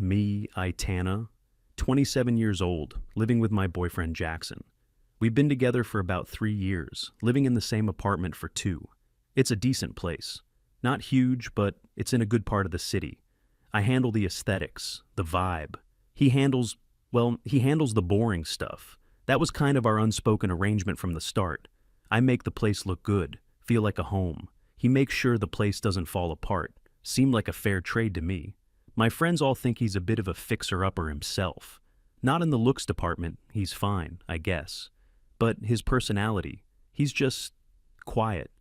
me, Itana, 27 years old, living with my boyfriend Jackson. We've been together for about 3 years, living in the same apartment for 2. It's a decent place. Not huge, but it's in a good part of the city. I handle the aesthetics, the vibe. He handles the boring stuff. That was kind of our unspoken arrangement from the start. I make the place look good, feel like a home. He makes sure the place doesn't fall apart. Seemed like a fair trade to me. My friends all think he's a bit of a fixer-upper himself. Not in the looks department, he's fine, I guess. But his personality, he's just quiet.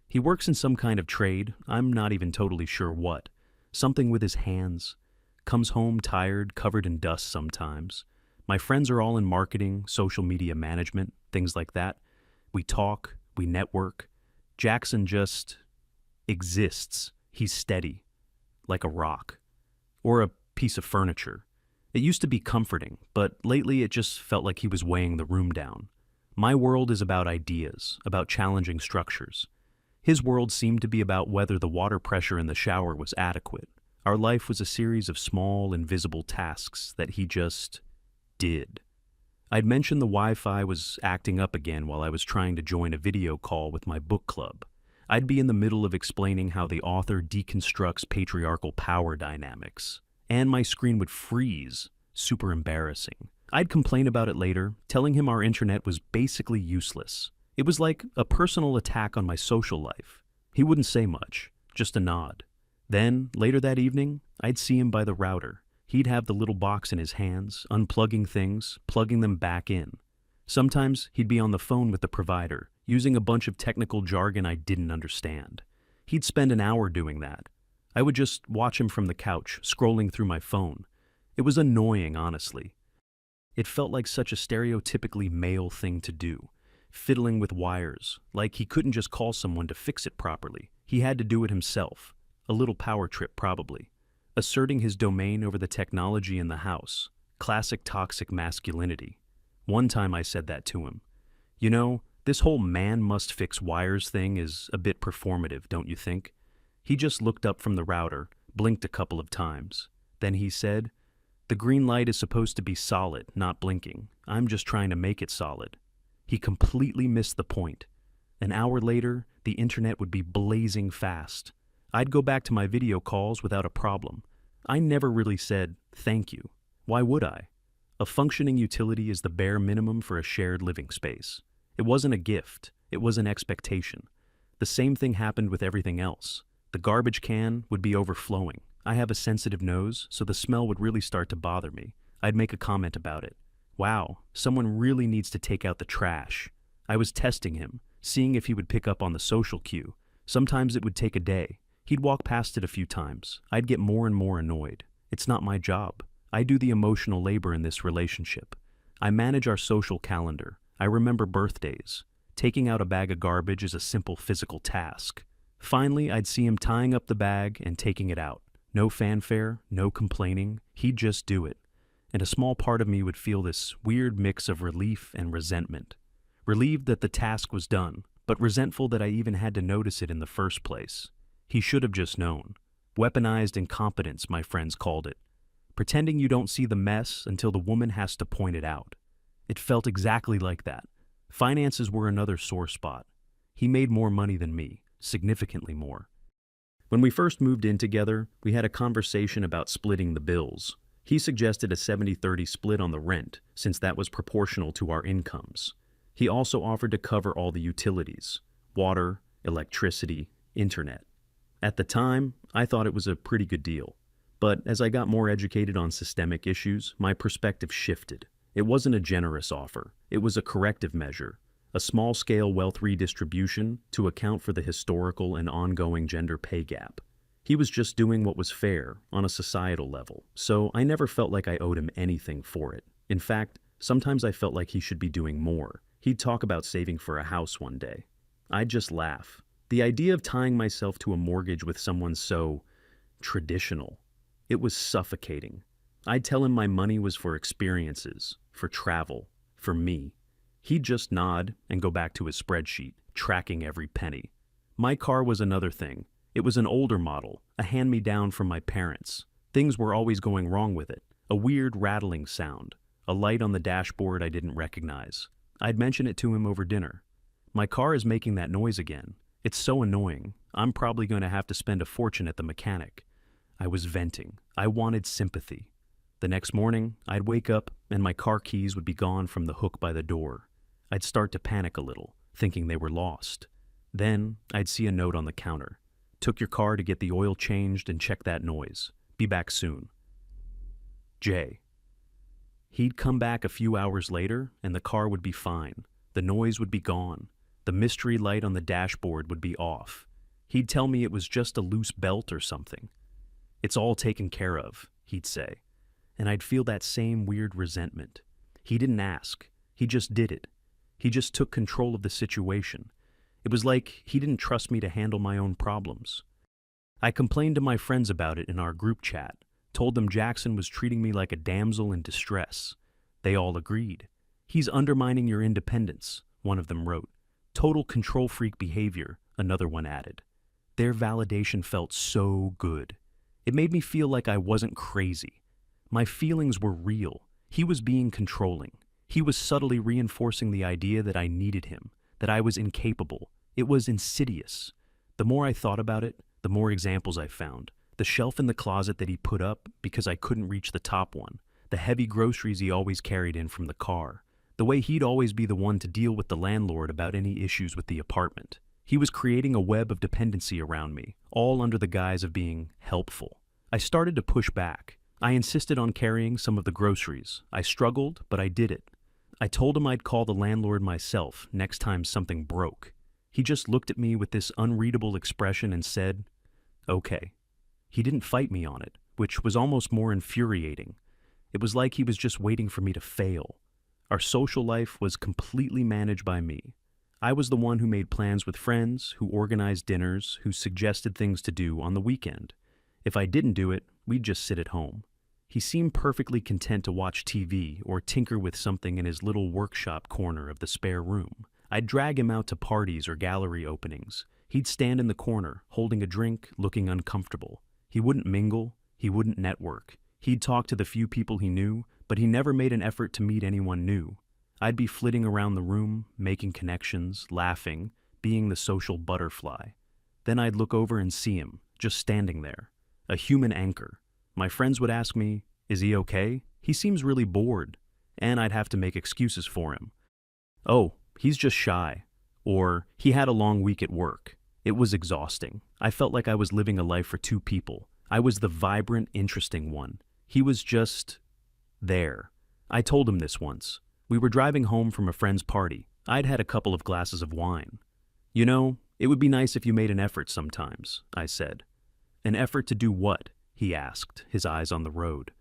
He works in some kind of trade, I'm not even totally sure what. Something with his hands. Comes home tired, covered in dust sometimes. My friends are all in marketing, social media management, things like that. We talk, we network. Jackson just exists. He's steady, like a rock. Or a piece of furniture. It used to be comforting, but lately it just felt like he was weighing the room down. My world is about ideas, about challenging structures. His world seemed to be about whether the water pressure in the shower was adequate. Our life was a series of small, invisible tasks that he just did. I'd mentioned the Wi-Fi was acting up again while I was trying to join a video call with my book club. I'd be in the middle of explaining how the author deconstructs patriarchal power dynamics, and my screen would freeze. Super embarrassing. I'd complain about it later, telling him our internet was basically useless. It was like a personal attack on my social life. He wouldn't say much, just a nod. Then, later that evening, I'd see him by the router. He'd have the little box in his hands, unplugging things, plugging them back in. Sometimes he'd be on the phone with the provider, using a bunch of technical jargon I didn't understand. He'd spend an hour doing that. I would just watch him from the couch, scrolling through my phone. It was annoying, honestly. It felt like such a stereotypically male thing to do. Fiddling with wires, like he couldn't just call someone to fix it properly. He had to do it himself. A little power trip, probably. Asserting his domain over the technology in the house. Classic toxic masculinity. One time I said that to him. You know, this whole man must fix wires thing is a bit performative, don't you think? He just looked up from the router, blinked a couple of times. Then he said, "The green light is supposed to be solid, not blinking. I'm just trying to make it solid." He completely missed the point. An hour later, the internet would be blazing fast. I'd go back to my video calls without a problem. I never really said, thank you. Why would I? A functioning utility is the bare minimum for a shared living space. It wasn't a gift, it was an expectation. The same thing happened with everything else. The garbage can would be overflowing. I have a sensitive nose, so the smell would really start to bother me. I'd make a comment about it. Wow, someone really needs to take out the trash. I was testing him, seeing if he would pick up on the social cue. Sometimes it would take a day. He'd walk past it a few times. I'd get more and more annoyed. It's not my job. I do the emotional labor in this relationship. I manage our social calendar. I remember birthdays. Taking out a bag of garbage is a simple physical task. Finally, I'd see him tying up the bag and taking it out. No fanfare, no complaining. He'd just do it. And a small part of me would feel this weird mix of relief and resentment. Relieved that the task was done, but resentful that I even had to notice it in the first place. He should have just known. Weaponized incompetence, my friends called it. Pretending you don't see the mess until the woman has to point it out. It felt exactly like that. Finances were another sore spot. He made more money than me, significantly more. When we first moved in together, we had a conversation about splitting the bills. He suggested a 70-30 split on the rent, since that was proportional to our incomes. He also offered to cover all the utilities: water, electricity, internet. At the time, I thought it was a pretty good deal. But as I got more educated on systemic issues, my perspective shifted. It wasn't a generous offer. It was a corrective measure, a small-scale wealth redistribution to account for the historical and ongoing gender pay gap. He was just doing what was fair on a societal level, so I never felt like I owed him anything for it. In fact, sometimes I felt like he should be doing more. He'd talk about saving for a house one day. I'd just laugh. The idea of tying myself to a mortgage with someone so traditional, it was suffocating. I'd tell him my money was for experiences, for travel, for me. He'd just nod and go back to his spreadsheet, tracking every penny. My car was another thing. It was an older model, a hand-me-down from my parents. Things were always going wrong with it. A weird rattling sound. A light on the dashboard I didn't recognize. I'd mention it to him over dinner. My car is making that noise again. It's so annoying. I'm probably going to have to spend a fortune at the mechanic. I was venting. I wanted sympathy. The next morning, I'd wake up and my car keys would be gone from the hook by the door. I'd start to panic a little, thinking they were lost. Then, I'd see a note on the counter. Took your car to get the oil changed and check that noise. Be back soon. Jay. He'd come back a few hours later and the car would be fine. The noise would be gone. The mystery light on the dashboard would be off. He'd tell me it was just a loose belt or something. It's all taken care of, he'd say. And I'd feel that same weird resentment. He didn't ask. He just did it. He just took control of the situation. It was like he didn't trust me to handle my own problems. I complained to my friends about it in our group chat, told them Jackson was treating me like a damsel in distress. They all agreed. He's undermining your independence, one of them wrote. Total control freak behavior, another one added. Their validation felt so good. It made me feel like I wasn't crazy. My feelings were real. He was being controlling. He was subtly reinforcing the idea that I needed him, that I was incapable. It was insidious. The more I thought about it, the more examples I found. The shelf in the closet that he put up because I couldn't reach the top one. The heavy groceries he always carried in from the car. The way he'd always be the one to deal with the landlord about any issues with the apartment. He was creating a web of dependency around me, all under the guise of being helpful. I started to push back. I insisted on carrying some of the groceries. I struggled, but I did it. I told him I'd call the landlord myself next time something broke. He just looked at me with this unreadable expression and said, "Okay." He didn't fight me on it, which was almost more infuriating. It was like he was just waiting for me to fail. Our social life was completely managed by me. I was the one who made plans with friends, who organized dinners, who suggested things to do on the weekend. If I didn't do it, we'd just sit at home. He seemed perfectly content to watch TV or tinker with something in his little workshop corner of the spare room. I'd drag him out to parties or gallery openings. He'd stand in the corner, holding a drink, looking uncomfortable. He wouldn't mingle. He wouldn't network. He'd talk to the few people he knew, but he never made an effort to meet anyone new. I'd be flitting around the room, making connections, laughing, being the social butterfly. Then I'd look over and see him, just standing there, a human anchor. My friends would ask me, "Is he okay? He seems really bored." And I'd have to make excuses for him. "Oh, he's just shy." Or, "He had a long week at work." It was exhausting. I felt like I was living a life for two people. I was the vibrant, interesting one. He was just there. I told him this once. We were driving home from a friend's party. I'd had a couple of glasses of wine. "You know, it would be nice if you made an effort sometimes," I said. "An effort to do what?" he asked, his eyes on the road.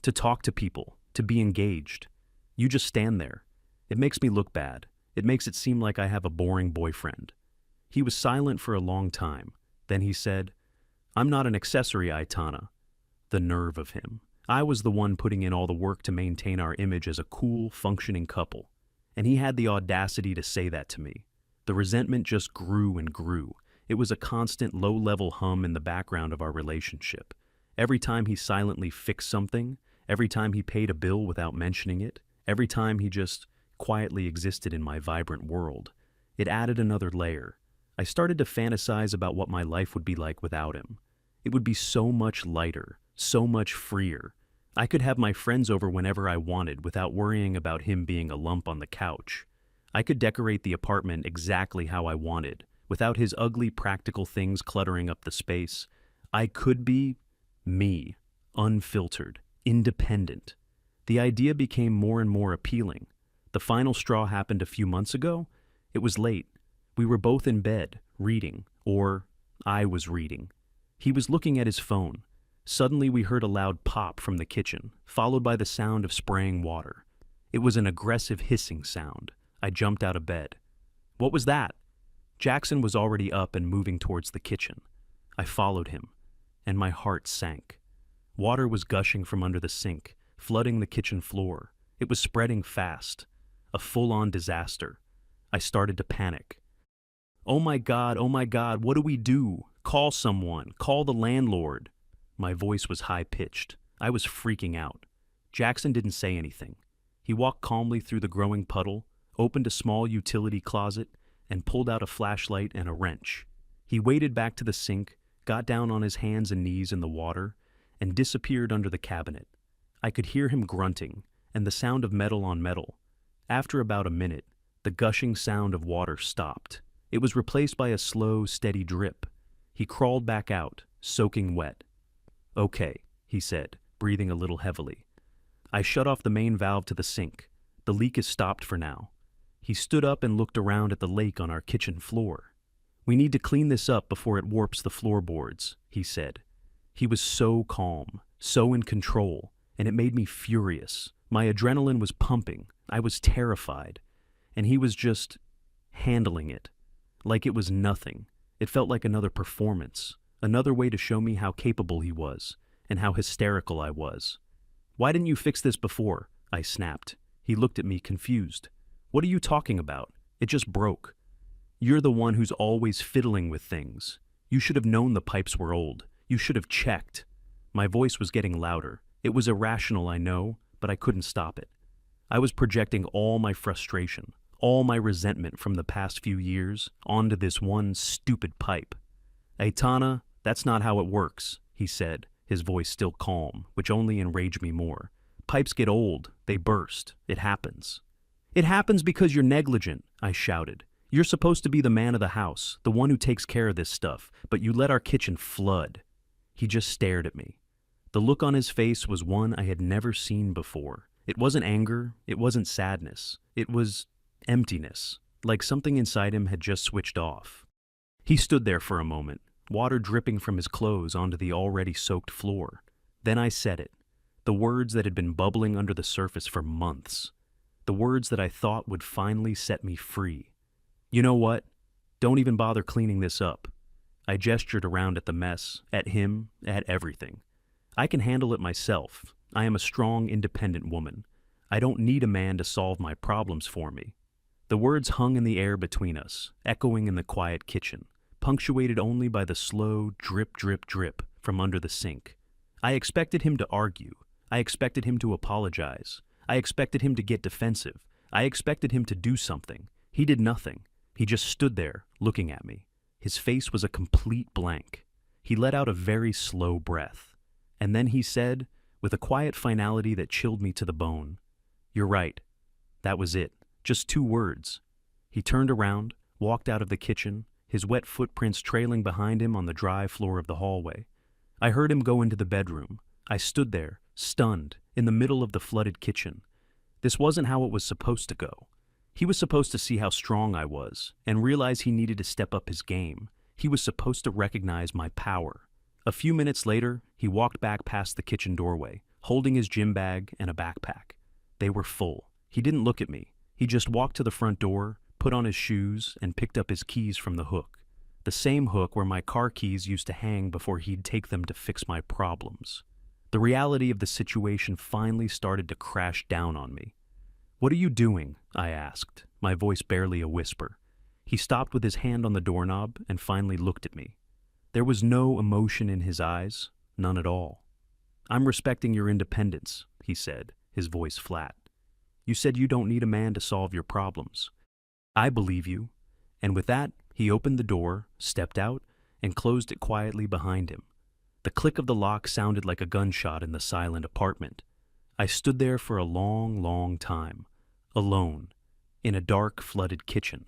"To talk to people, to be engaged. You just stand there. It makes me look bad. It makes it seem like I have a boring boyfriend." He was silent for a long time. Then he said, "I'm not an accessory, Aitana." The nerve of him. I was the one putting in all the work to maintain our image as a cool, functioning couple. And he had the audacity to say that to me. The resentment just grew and grew. It was a constant low-level hum in the background of our relationship. Every time he silently fixed something, every time he paid a bill without mentioning it, every time he just quietly existed in my vibrant world, it added another layer. I started to fantasize about what my life would be like without him. It would be so much lighter, so much freer. I could have my friends over whenever I wanted without worrying about him being a lump on the couch. I could decorate the apartment exactly how I wanted, without his ugly practical things cluttering up the space. I could be me, unfiltered, independent. The idea became more and more appealing. The final straw happened a few months ago. It was late. We were both in bed, reading, or I was reading. He was looking at his phone. Suddenly we heard a loud pop from the kitchen, followed by the sound of spraying water. It was an aggressive hissing sound. I jumped out of bed. "What was that?" Jackson was already up and moving towards the kitchen. I followed him, and my heart sank. Water was gushing from under the sink, flooding the kitchen floor. It was spreading fast. A full-on disaster. I started to panic. Oh my God, what do we do? Call someone. Call the landlord." My voice was high-pitched. I was freaking out. Jackson didn't say anything. He walked calmly through the growing puddle, opened a small utility closet, and pulled out a flashlight and a wrench. He waded back to the sink, got down on his hands and knees in the water, and disappeared under the cabinet. I could hear him grunting, and the sound of metal on metal. After about a minute, the gushing sound of water stopped. It was replaced by a slow, steady drip. He crawled back out, soaking wet. "Okay," he said, breathing a little heavily. I shut off the main valve to the sink. The leak is stopped for now. He stood up and looked around at the lake on our kitchen floor. "We need to clean this up before it warps the floorboards," he said. He was so calm, so in control, and it made me furious. My adrenaline was pumping. I was terrified. And he was just handling it. Like it was nothing. It felt like another performance, another way to show me how capable he was, and how hysterical I was. "Why didn't you fix this before?" I snapped. He looked at me confused. "What are you talking about? It just broke. You're the one who's always fiddling with things. You should have known the pipes were old. You should have checked." My voice was getting louder. It was irrational, I know, but I couldn't stop it. I was projecting all my frustration, all my resentment from the past few years onto this one stupid pipe. "Aitana, that's not how it works," he said, his voice still calm, which only enraged me more. "Pipes get old, they burst, it happens." "It happens because you're negligent," I shouted. "You're supposed to be the man of the house, the one who takes care of this stuff, but you let our kitchen flood." He just stared at me. The look on his face was one I had never seen before. It wasn't anger, it wasn't sadness, it was emptiness, like something inside him had just switched off. He stood there for a moment, water dripping from his clothes onto the already soaked floor. Then I said it, the words that had been bubbling under the surface for months, the words that I thought would finally set me free. "You know what? Don't even bother cleaning this up." I gestured around at the mess, at him, at everything. "I can handle it myself. I am a strong, independent woman. I don't need a man to solve my problems for me." The words hung in the air between us, echoing in the quiet kitchen, punctuated only by the slow drip, drip, drip from under the sink. I expected him to argue. I expected him to apologize. I expected him to get defensive. I expected him to do something. He did nothing. He just stood there, looking at me. His face was a complete blank. He let out a very slow breath. And then he said, with a quiet finality that chilled me to the bone, "You're right." That was it. Just 2 words. He turned around, walked out of the kitchen, his wet footprints trailing behind him on the dry floor of the hallway. I heard him go into the bedroom. I stood there, stunned, in the middle of the flooded kitchen. This wasn't how it was supposed to go. He was supposed to see how strong I was, and realize he needed to step up his game. He was supposed to recognize my power. A few minutes later, he walked back past the kitchen doorway, holding his gym bag and a backpack. They were full. He didn't look at me. He just walked to the front door, put on his shoes, and picked up his keys from the hook. The same hook where my car keys used to hang before he'd take them to fix my problems. The reality of the situation finally started to crash down on me. "What are you doing?" I asked, my voice barely a whisper. He stopped with his hand on the doorknob and finally looked at me. There was no emotion in his eyes, none at all. "I'm respecting your independence," he said, his voice flat. "You said you don't need a man to solve your problems. I believe you." And with that, he opened the door, stepped out, and closed it quietly behind him. The click of the lock sounded like a gunshot in the silent apartment. I stood there for a long, long time, alone, in a dark, flooded kitchen.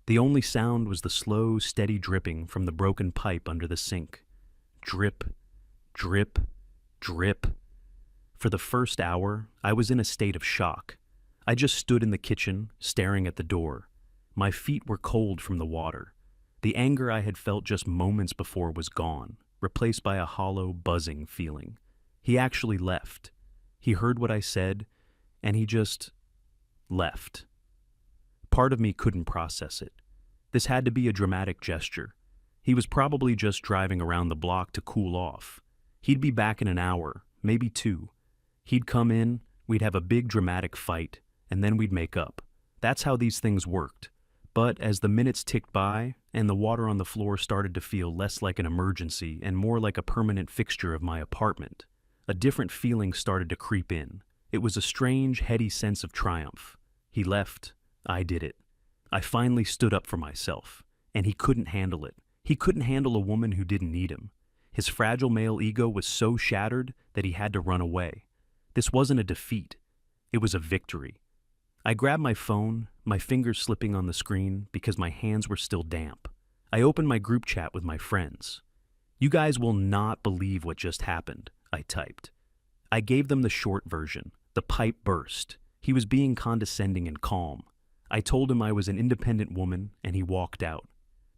The only sound was the slow, steady dripping from the broken pipe under the sink. Drip, drip, drip. For the first hour, I was in a state of shock. I just stood in the kitchen, staring at the door. My feet were cold from the water. The anger I had felt just moments before was gone, replaced by a hollow, buzzing feeling. He actually left. He heard what I said, and he just left. Part of me couldn't process it. This had to be a dramatic gesture. He was probably just driving around the block to cool off. He'd be back in an hour, maybe 2. He'd come in, we'd have a big dramatic fight, and then we'd make up. That's how these things worked. But as the minutes ticked by and the water on the floor started to feel less like an emergency and more like a permanent fixture of my apartment, a different feeling started to creep in. It was a strange, heady sense of triumph. He left. I did it. I finally stood up for myself, and he couldn't handle it. He couldn't handle a woman who didn't need him. His fragile male ego was so shattered that he had to run away. This wasn't a defeat. It was a victory. I grabbed my phone, my fingers slipping on the screen because my hands were still damp. I opened my group chat with my friends. "You guys will not believe what just happened," I typed. I gave them the short version. The pipe burst. He was being condescending and calm. I told him I was an independent woman, and he walked out.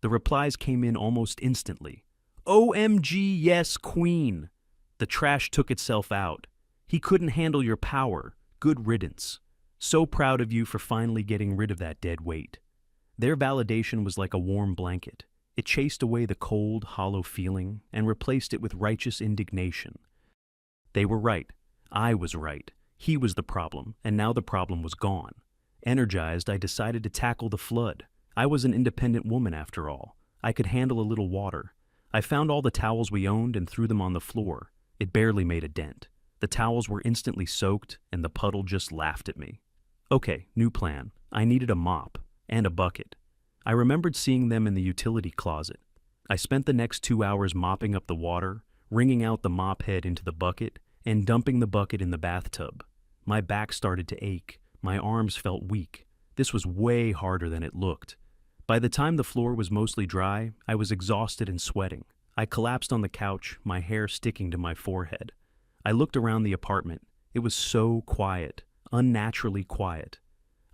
The replies came in almost instantly. "OMG, yes, queen." The trash took itself out. "He couldn't handle your power. Good riddance. So proud of you for finally getting rid of that dead weight." Their validation was like a warm blanket. It chased away the cold, hollow feeling and replaced it with righteous indignation. They were right. I was right. He was the problem, and now the problem was gone. Energized, I decided to tackle the flood. I was an independent woman after all. I could handle a little water. I found all the towels we owned and threw them on the floor. It barely made a dent. The towels were instantly soaked, and the puddle just laughed at me. Okay, new plan. I needed a mop and a bucket. I remembered seeing them in the utility closet. I spent the next 2 hours mopping up the water, wringing out the mop head into the bucket, and dumping the bucket in the bathtub. My back started to ache. My arms felt weak. This was way harder than it looked. By the time the floor was mostly dry, I was exhausted and sweating. I collapsed on the couch, my hair sticking to my forehead. I looked around the apartment. It was so quiet, unnaturally quiet.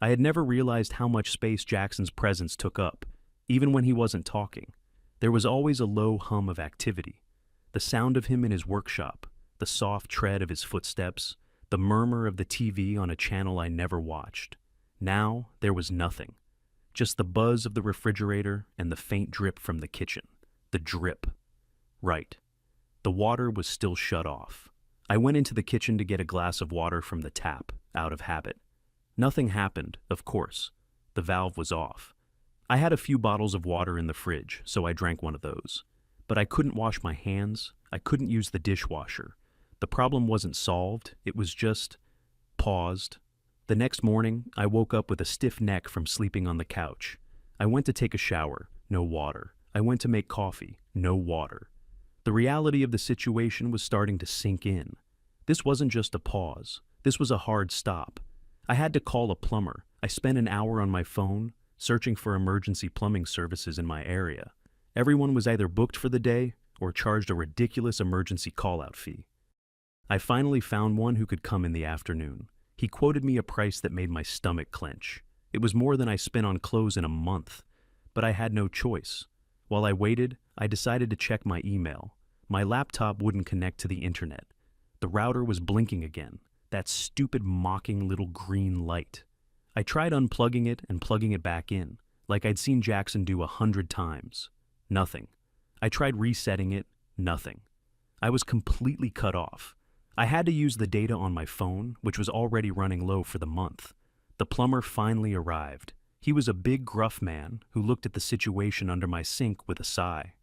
I had never realized how much space Jackson's presence took up, even when he wasn't talking. There was always a low hum of activity. The sound of him in his workshop, the soft tread of his footsteps, the murmur of the TV on a channel I never watched. Now there was nothing. Just the buzz of the refrigerator and the faint drip from the kitchen. The drip. Right. The water was still shut off. I went into the kitchen to get a glass of water from the tap, out of habit. Nothing happened, of course. The valve was off. I had a few bottles of water in the fridge, so I drank one of those. But I couldn't wash my hands. I couldn't use the dishwasher. The problem wasn't solved. It was just paused. The next morning, I woke up with a stiff neck from sleeping on the couch. I went to take a shower. No water. I went to make coffee. No water. The reality of the situation was starting to sink in. This wasn't just a pause. This was a hard stop. I had to call a plumber. I spent an hour on my phone, searching for emergency plumbing services in my area. Everyone was either booked for the day or charged a ridiculous emergency call-out fee. I finally found one who could come in the afternoon. He quoted me a price that made my stomach clench. It was more than I spent on clothes in a month, but I had no choice. While I waited, I decided to check my email. My laptop wouldn't connect to the internet. The router was blinking again, that stupid mocking little green light. I tried unplugging it and plugging it back in, like I'd seen Jackson do 100 times. Nothing. I tried resetting it. Nothing. I was completely cut off. I had to use the data on my phone, which was already running low for the month. The plumber finally arrived. He was a big, gruff man who looked at the situation under my sink with a sigh.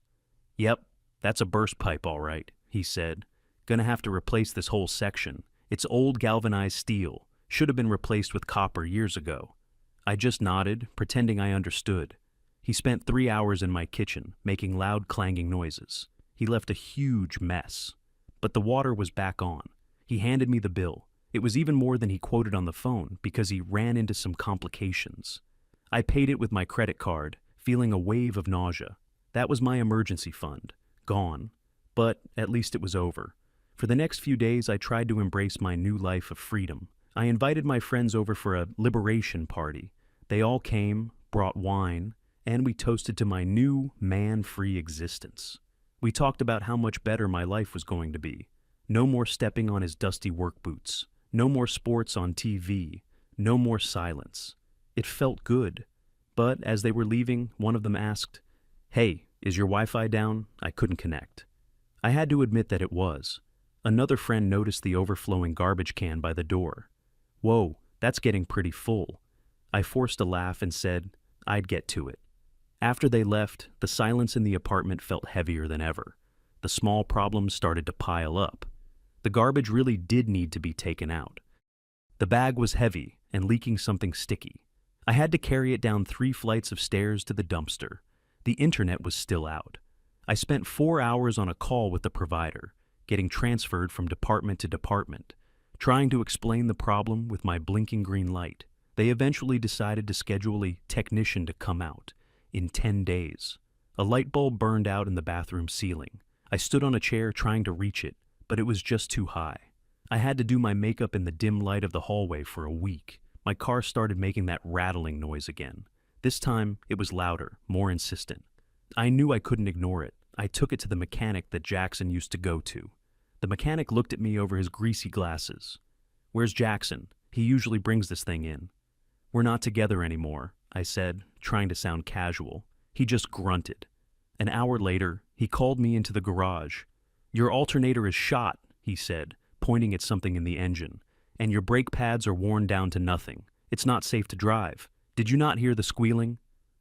"Yep, that's a burst pipe all right," he said. "Gonna have to replace this whole section. It's old galvanized steel. Should have been replaced with copper years ago." I just nodded, pretending I understood. He spent 3 hours in my kitchen, making loud clanging noises. He left a huge mess. But the water was back on. He handed me the bill. It was even more than he quoted on the phone because he ran into some complications. I paid it with my credit card, feeling a wave of nausea. That was my emergency fund. Gone. But at least it was over. For the next few days, I tried to embrace my new life of freedom. I invited my friends over for a liberation party. They all came, brought wine, and we toasted to my new, man-free existence. We talked about how much better my life was going to be. No more stepping on his dusty work boots. No more sports on TV. No more silence. It felt good. But as they were leaving, one of them asked, "Hey, is your Wi-Fi down? I couldn't connect." I had to admit that it was. Another friend noticed the overflowing garbage can by the door. "Whoa, that's getting pretty full." I forced a laugh and said, I'd get to it. After they left, the silence in the apartment felt heavier than ever. The small problems started to pile up. The garbage really did need to be taken out. The bag was heavy and leaking something sticky. I had to carry it down 3 flights of stairs to the dumpster. The internet was still out. I spent 4 hours on a call with the provider, getting transferred from department to department, trying to explain the problem with my blinking green light. They eventually decided to schedule a technician to come out in 10 days. A light bulb burned out in the bathroom ceiling. I stood on a chair trying to reach it, but it was just too high. I had to do my makeup in the dim light of the hallway for a week. My car started making that rattling noise again. This time, it was louder, more insistent. I knew I couldn't ignore it. I took it to the mechanic that Jackson used to go to. The mechanic looked at me over his greasy glasses. "Where's Jackson? He usually brings this thing in." "We're not together anymore," I said, trying to sound casual. He just grunted. An hour later, he called me into the garage. "Your alternator is shot," he said, pointing at something in the engine, "and your brake pads are worn down to nothing. It's not safe to drive. Did you not hear the squealing?"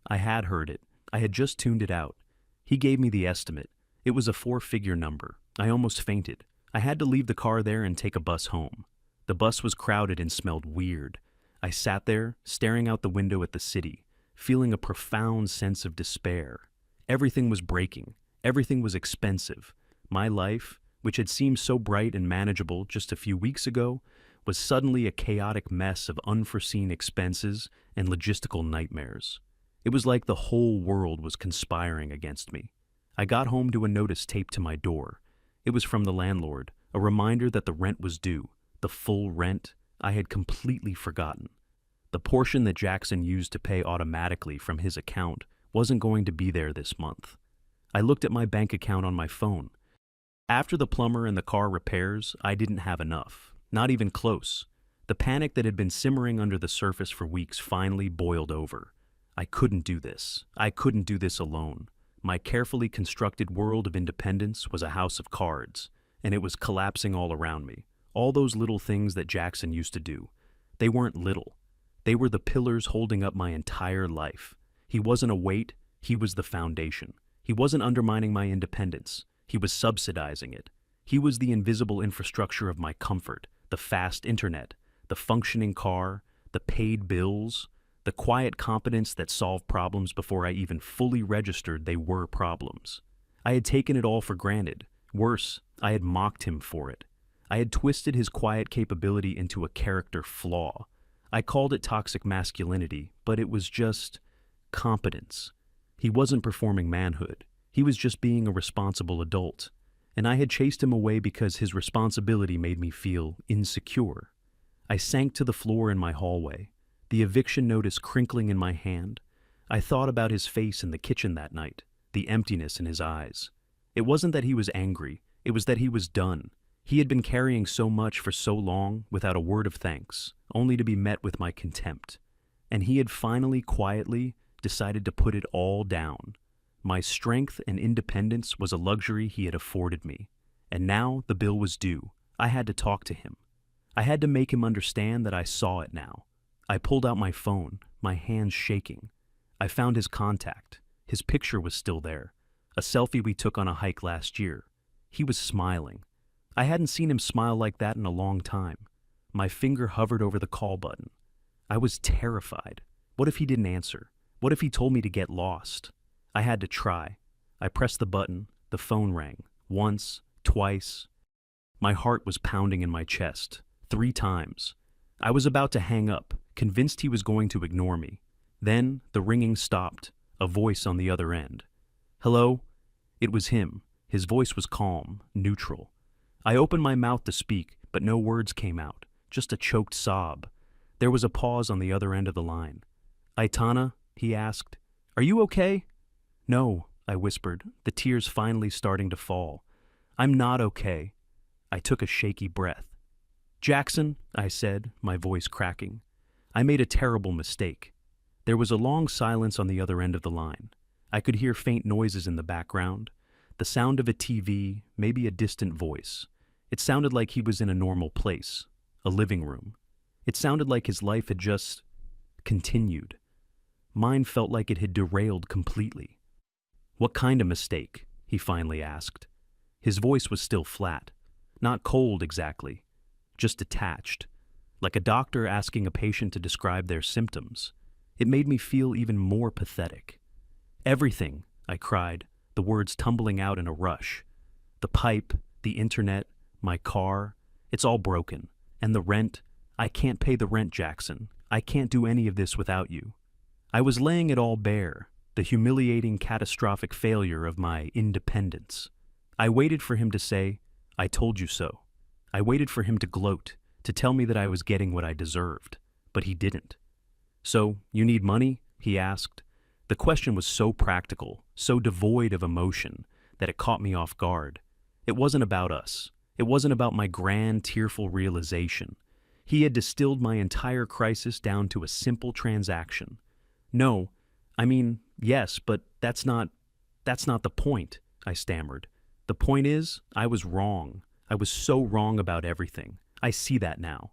I had heard it. I had just tuned it out. He gave me the estimate. It was a 4-figure number. I almost fainted. I had to leave the car there and take a bus home. The bus was crowded and smelled weird. I sat there, staring out the window at the city, feeling a profound sense of despair. Everything was breaking. Everything was expensive. My life, which had seemed so bright and manageable just a few weeks ago, was suddenly a chaotic mess of unforeseen expenses and logistical nightmares. It was like the whole world was conspiring against me. I got home to a notice taped to my door. It was from the landlord, a reminder that the rent was due, the full rent. I had completely forgotten. The portion that Jackson used to pay automatically from his account wasn't going to be there this month. I looked at my bank account on my phone. After the plumber and the car repairs, I didn't have enough. Not even close. The panic that had been simmering under the surface for weeks finally boiled over. I couldn't do this. I couldn't do this alone. My carefully constructed world of independence was a house of cards, and it was collapsing all around me. All those little things that Jackson used to do. They weren't little. They were the pillars holding up my entire life. He wasn't a weight, he was the foundation. He wasn't undermining my independence. He was subsidizing it. He was the invisible infrastructure of my comfort, the fast internet, the functioning car, the paid bills, the quiet competence that solved problems before I even fully registered they were problems. I had taken it all for granted. Worse, I had mocked him for it. I had twisted his quiet capability into a character flaw. I called it toxic masculinity, but it was just competence. He wasn't performing manhood. He was just being a responsible adult. And I had chased him away because his responsibility made me feel insecure. I sank to the floor in my hallway, the eviction notice crinkling in my hand. I thought about his face in the kitchen that night, the emptiness in his eyes. It wasn't that he was angry, it was that he was done. He had been carrying so much for so long without a word of thanks, only to be met with my contempt. And he had finally, quietly, decided to put it all down. My strength and independence was a luxury he had afforded me. And now the bill was due. I had to talk to him. I had to make him understand that I saw it now. I pulled out my phone, my hands shaking. I found his contact. His picture was still there. A selfie we took on a hike last year. He was smiling. I hadn't seen him smile like that in a long time. My finger hovered over the call button. I was terrified. What if he didn't answer? What if he told me to get lost? I had to try. I pressed the button. The phone rang. Once, twice. My heart was pounding in my chest. 3 times. I was about to hang up, convinced he was going to ignore me. Then the ringing stopped, a voice on the other end. "Hello?" It was him. His voice was calm, neutral. I opened my mouth to speak, but no words came out, just a choked sob. There was a pause on the other end of the line. "Aitana?" he asked. "Are you okay?" "No," I whispered, the tears finally starting to fall. "I'm not okay." I took a shaky breath. "Jackson," I said, my voice cracking. "I made a terrible mistake." There was a long silence on the other end of the line. I could hear faint noises in the background, the sound of a TV, maybe a distant voice. It sounded like he was in a normal place, a living room. It sounded like his life had just continued. Mine felt like it had derailed completely. "What kind of mistake?" he finally asked. His voice was still flat. Not cold exactly, just detached. Like a doctor asking a patient to describe their symptoms. It made me feel even more pathetic. "Everything," I cried, the words tumbling out in a rush. "The pipe, the internet, my car, it's all broken. And the rent, I can't pay the rent, Jackson. I can't do any of this without you." I was laying it all bare, the humiliating, catastrophic failure of my independence. I waited for him to say, "I told you so." I waited for him to gloat, to tell me that I was getting what I deserved. But he didn't. "So, you need money?" he asked. The question was so practical, so devoid of emotion, that it caught me off guard. It wasn't about us. It wasn't about my grand, tearful realization. He had distilled my entire crisis down to a simple transaction. "No, I mean, yes, but that's not the point," I stammered. "The point is, I was wrong. I was so wrong about everything. I see that now."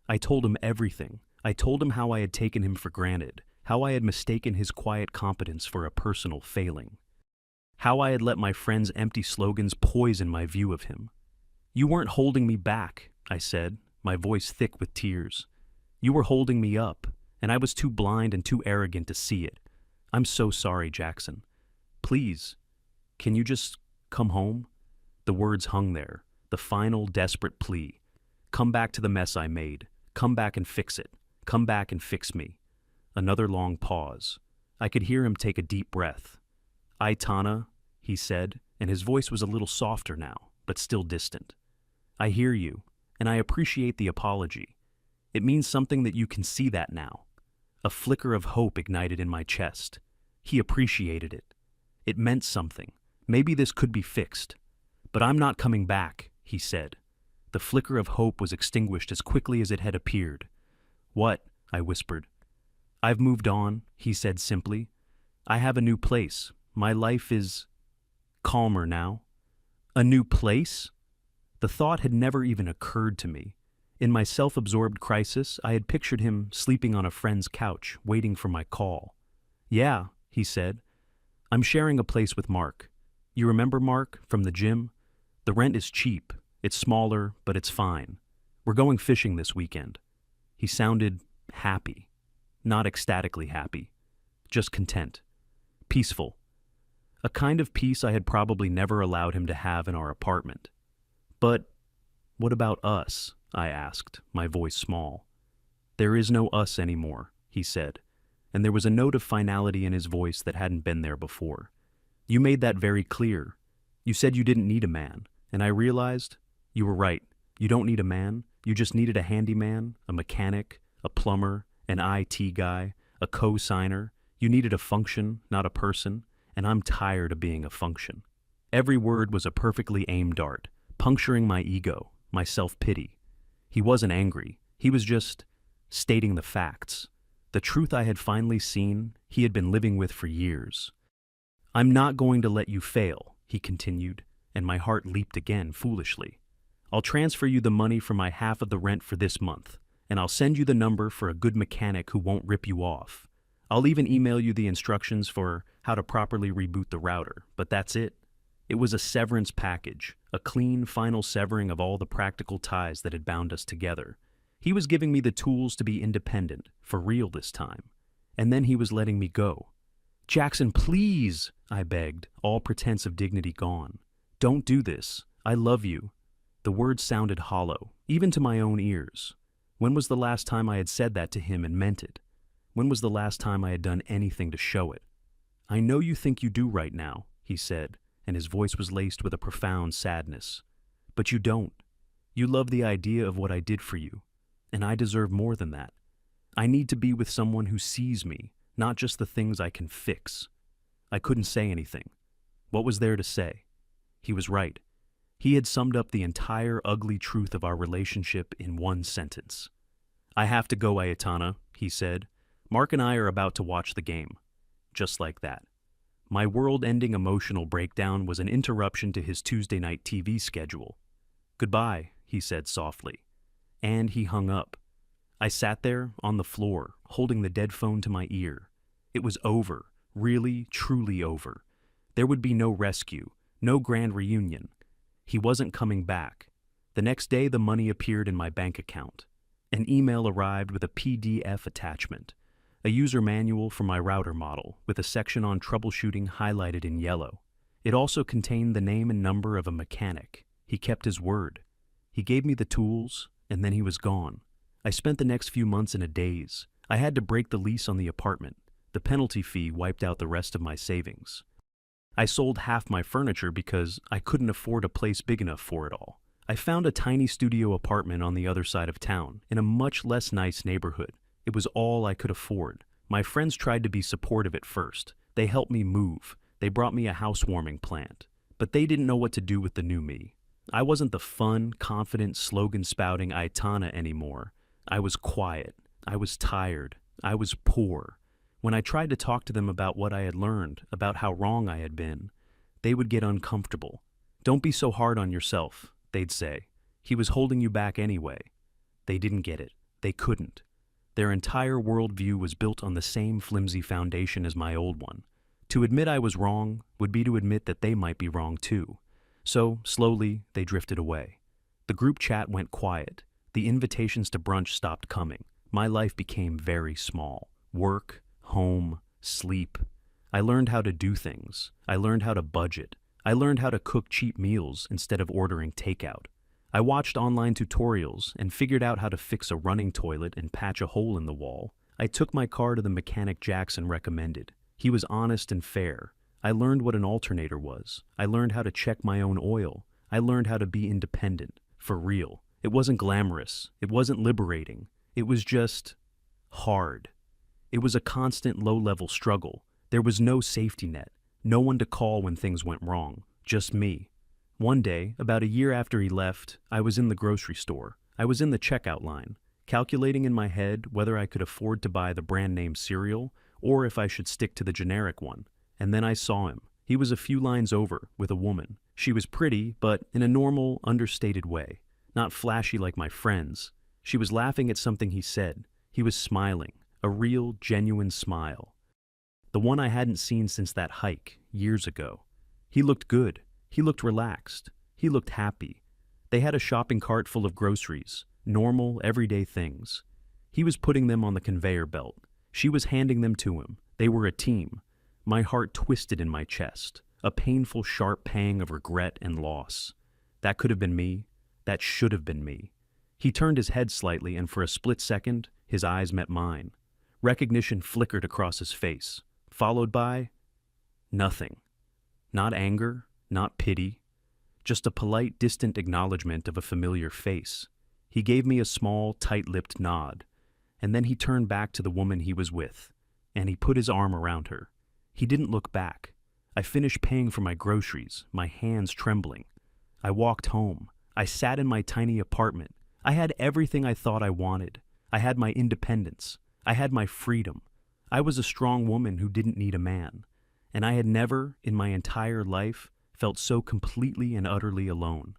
I told him everything. I told him how I had taken him for granted, how I had mistaken his quiet competence for a personal failing, how I had let my friends' empty slogans poison my view of him. "You weren't holding me back," I said, my voice thick with tears. "You were holding me up, and I was too blind and too arrogant to see it. I'm so sorry, Jackson. Please, can you just come home?" The words hung there, the final desperate plea. Come back to the mess I made. Come back and fix it. Come back and fix me. Another long pause. I could hear him take a deep breath. "Tana," he said, and his voice was a little softer now, but still distant. "I hear you, and I appreciate the apology. It means something that you can see that now." A flicker of hope ignited in my chest. He appreciated it. It meant something. Maybe this could be fixed. "But I'm not coming back," he said. The flicker of hope was extinguished as quickly as it had appeared. "What?" I whispered. "I've moved on," he said simply. "I have a new place. My life is calmer now." A new place? The thought had never even occurred to me. In my self-absorbed crisis, I had pictured him sleeping on a friend's couch, waiting for my call. "Yeah," he said. "I'm sharing a place with Mark. You remember Mark, from the gym? The rent is cheap. It's smaller, but it's fine. We're going fishing this weekend." He sounded happy. Not ecstatically happy. Just content. Peaceful. A kind of peace I had probably never allowed him to have in our apartment. "But what about us?" I asked, my voice small. "There is no us anymore," he said, and there was a note of finality in his voice that hadn't been there before. "You made that very clear. You said you didn't need a man, and I realized you were right. You don't need a man. You just needed a handyman, a mechanic, a plumber, an IT guy, a co-signer. You needed a function, not a person, and I'm tired of being a function." Every word was a perfectly aimed dart, puncturing my ego, my self-pity. He wasn't angry. He was just stating the facts. The truth I had finally seen, he had been living with for years. "I'm not going to let you fail," he continued, and my heart leaped again foolishly. "I'll transfer you the money for my half of the rent for this month, and I'll send you the number for a good mechanic who won't rip you off. I'll even email you the instructions for how to properly reboot the router, but that's it." It was a severance package, a clean, final severing of all the practical ties that had bound us together. He was giving me the tools to be independent, for real this time. And then he was letting me go. "Jackson, please," I begged, all pretense of dignity gone. "Don't do this. I love you." The words sounded hollow, even to my own ears. When was the last time I had said that to him and meant it? When was the last time I had done anything to show it? "I know you think you do right now," he said, and his voice was laced with a profound sadness. "But you don't. You love the idea of what I did for you, and I deserve more than that. I need to be with someone who sees me, not just the things I can fix." I couldn't say anything. What was there to say? He was right. He had summed up the entire ugly truth of our relationship in one sentence. "I have to go, Ayatana," he said. "Mark and I are about to watch the game." Just like that. My world-ending emotional breakdown was an interruption to his Tuesday night TV schedule. "Goodbye," he said softly. And he hung up. I sat there, on the floor, holding the dead phone to my ear. It was over, really, truly over. There would be no rescue, no grand reunion. He wasn't coming back. The next day, the money appeared in my bank account. An email arrived with a PDF attachment, a user manual for my router model with a section on troubleshooting highlighted in yellow. It also contained the name and number of a mechanic. He kept his word. He gave me the tools, and then he was gone. I spent the next few months in a daze. I had to break the lease on the apartment. The penalty fee wiped out the rest of my savings. I sold half my furniture because I couldn't afford a place big enough for it all. I found a tiny studio apartment on the other side of town, in a much less nice neighborhood. It was all I could afford. My friends tried to be supportive at first. They helped me move. They brought me a housewarming plant. But they didn't know what to do with the new me. I wasn't the fun, confident, slogan-spouting Aitana anymore. I was quiet. I was tired. I was poor. When I tried to talk to them about what I had learned, about how wrong I had been, they would get uncomfortable. "Don't be so hard on yourself," they'd say. "He was holding you back anyway." They didn't get it. They couldn't. Their entire worldview was built on the same flimsy foundation as my old one. To admit I was wrong would be to admit that they might be wrong too. So, slowly, they drifted away. The group chat went quiet. The invitations to brunch stopped coming. My life became very small. Work, home, sleep. I learned how to do things. I learned how to budget. I learned how to cook cheap meals instead of ordering takeout. I watched online tutorials and figured out how to fix a running toilet and patch a hole in the wall. I took my car to the mechanic Jackson recommended. He was honest and fair. I learned what an alternator was. I learned how to check my own oil. I learned how to be independent, for real. It wasn't glamorous. It wasn't liberating. It was just hard. It was a constant low-level struggle. There was no safety net, no one to call when things went wrong, just me. One day, about a year after he left, I was in the grocery store. I was in the checkout line, calculating in my head whether I could afford to buy the brand name cereal or if I should stick to the generic one. And then I saw him. He was a few lines over, with a woman. She was pretty, but in a normal, understated way. Not flashy like my friends. She was laughing at something he said. He was smiling. A real, genuine smile. The one I hadn't seen since that hike, years ago. He looked good. He looked relaxed. He looked happy. They had a shopping cart full of groceries, normal, everyday things. He was putting them on the conveyor belt. She was handing them to him. They were a team. My heart twisted in my chest, a painful, sharp pang of regret and loss. That could have been me. That should have been me. He turned his head slightly, and for a split second, his eyes met mine. Recognition flickered across his face, followed by nothing. Not anger, not pity, just a polite, distant acknowledgement of a familiar face. He gave me a small, tight-lipped nod, and then he turned back to the woman he was with, and he put his arm around her. He didn't look back. I finished paying for my groceries, my hands trembling. I walked home. I sat in my tiny apartment. I had everything I thought I wanted. I had my independence. I had my freedom. I was a strong woman who didn't need a man. And I had never, in my entire life, felt so completely and utterly alone.